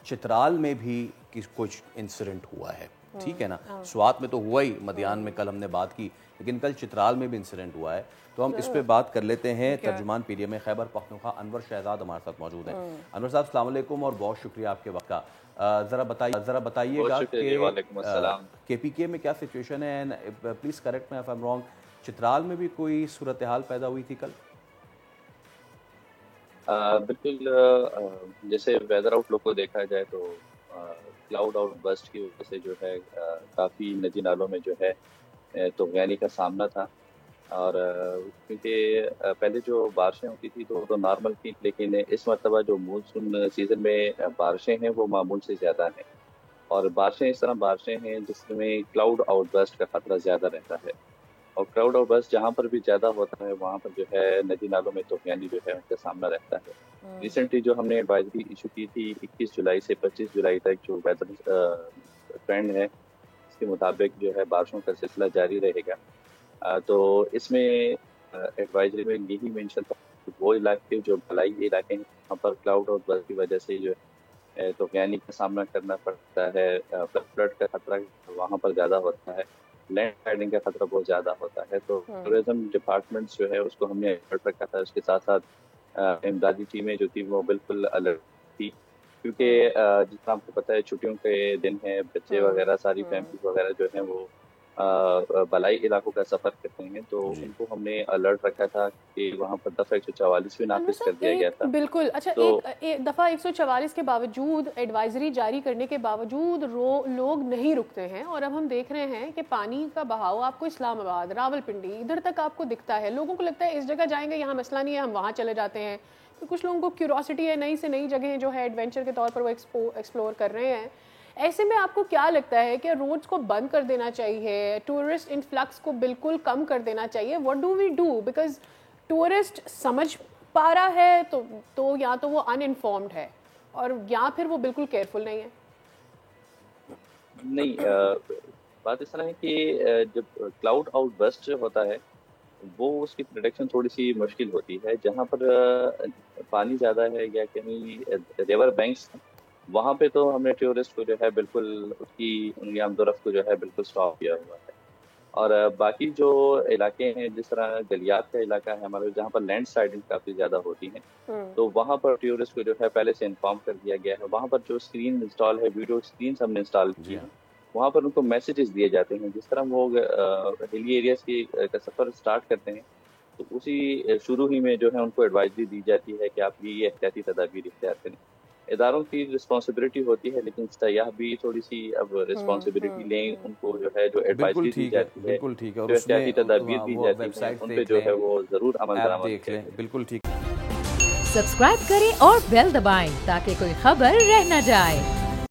چترال میں بھی کچھ انسیڈنٹ ہوا ہے، ٹھیک ہے نا، سوات میں تو ہوا ہی، مدیان میں کل ہم نے بات کی، لیکن کل چترال میں بھی انسیڈنٹ ہوا ہے، تو ہم اس پہ بات کر لیتے ہیں۔ ترجمان P T M Khyber Pakhtunkhwa انور شہزاد ہمارے ساتھ موجود ہیں۔ انور صاحب السلام علیکم اور بہت شکریہ آپ کے وقت کا۔ ذرا بتائیے گا کہ پی کے میں کیا سچویشن ہے، please correct me if I am wrong, Chitral میں بھی کوئی صورتحال پیدا ہوئی تھی کل؟ بالکل، جیسے ویدر آؤٹ لک کو دیکھا جائے تو کلاؤڈ آؤٹ برسٹ کی وجہ سے جو ہے کافی ندی نالوں میں جو ہے طغیانی کا سامنا تھا، اور کیونکہ پہلے جو بارشیں ہوتی تھی تو نارمل تھی، لیکن اس مرتبہ جو مونسون سیزن میں بارشیں ہیں وہ معمول سے زیادہ ہیں، اور بارشیں اس طرح بارشیں ہیں جس میں کلاؤڈ آؤٹ برسٹ کا خطرہ زیادہ رہتا ہے، اور کراؤڈ آؤٹ برسٹ جہاں پر بھی زیادہ ہوتا ہے وہاں پر جو ہے ندی نالوں میں طغیانی جو ہے ان کا سامنا رہتا ہے۔ ریسنٹلی جو ہم نے ایڈوائزری ایشو کی تھی 21 جولائی سے 25 جولائی تک جو ویدر ٹرینڈ ہے اس کے مطابق جو ہے بارشوں کا سلسلہ جاری رہے گا، تو اس میں ایڈوائزری میں یہی مینشن تھا کہ وہ علاقے جو بلائی علاقے ہیں وہاں پر کلاؤڈ آؤٹ برسٹ کی وجہ سے جو ہے طغیانی کا سامنا کرنا پڑتا ہے، فلڈ کا خطرہ وہاں پر زیادہ ہوتا ہے، لینڈ سلائڈنگ کا خطرہ بہت زیادہ ہوتا ہے، تو ٹورزم ڈپارٹمنٹ جو ہے اس کو ہم نے الرٹ رکھا تھا۔ اس کے ساتھ ساتھ امدادی ٹیمیں جو تھی وہ بالکل الرٹ تھی، کیونکہ جس طرح آپ کو پتہ ہے چھٹیوں کے دن ہیں، بچے وغیرہ ساری فیملیز وغیرہ جو ہیں وہ بلائی علاقوں کا سفر کرتے ہیں، تو ان کو ہم نے الرٹ رکھا تھا کہ وہاں پر دفعہ 144 بھی نافذ کر دیا گیا تھا۔ بالکل، اچھا، ایک دفعہ 144 کے باوجود، ایڈوائزری جاری کرنے کے باوجود لوگ نہیں رکتے ہیں، اور اب ہم دیکھ رہے ہیں کہ پانی کا بہاؤ آپ کو اسلام آباد، راول پنڈی ادھر تک آپ کو دکھتا ہے، لوگوں کو لگتا ہے اس جگہ جائیں گے یہاں مسئلہ نہیں ہے، ہم وہاں چلے جاتے ہیں، کچھ لوگوں کو کیوریوسٹی ہے، نئی سے نئی جگہیں جو ہے ایڈونچر کے طور پر وہ ایکسپلور کر رہے ہیں۔ ایسے میں آپ کو کیا لگتا ہے کہ روڈز کو بند کر دینا چاہیے، ٹورسٹ انفلکس کو بالکل کم کر دینا چاہیے؟ What do we do? Because tourist سمجھ پا رہا ہے تو یا تو وہ ان انفارمڈ ہے، اور یا پھر وہ بالکل کیئرفل نہیں ہے۔ نہیں، بات اس طرح ہے کہ جب کلاؤڈ آؤٹ برسٹ ہوتا ہے وہ اس کی پروڈکشن تھوڑی سی مشکل ہوتی ہے، جہاں پر پانی زیادہ ہے یا کہیں ریور بینکس وہاں پہ تو ہم نے ٹورسٹ کو جو ہے بالکل اس کی ان کی آمد و رفت کو جو ہے بالکل اسٹاپ کیا ہوا ہے، اور باقی جو علاقے ہیں جس طرح گلیات کا علاقہ ہے ہمارے جہاں پر لینڈ سلائڈنگ کافی زیادہ ہوتی ہیں، تو وہاں پر ٹورسٹ کو جو ہے پہلے سے انفارم کر دیا گیا ہے، وہاں پر جو اسکرین انسٹال ہے، ویڈیو اسکرینس ہم نے انسٹال کی ہیں، وہاں پر ان کو میسیجز دیے جاتے ہیں، جس طرح وہ ہلی ایریاز کا سفر اسٹارٹ کرتے ہیں تو اسی شروع ہی میں جو ہے ان کو ایڈوائزری دی جاتی ہے کہ آپ یہ احتیاطی تدابیر اختیار کریں۔ اداروں کی رسپانسبلٹی ہوتی ہے، لیکن سیاح بھی تھوڑی سی اب رسپانسبلٹی لیں، ان کو جو ہے جو ایڈوائزری دی جاتی ہے، جو احتیاطی تدابیر دی جاتی ہیں ان پہ جو ہے وہ ضرور عمل درآمد کریں۔ بالکل ٹھیک۔ سبسکرائب کریں اور بیل دبائیں تاکہ کوئی خبر رہ نہ جائے۔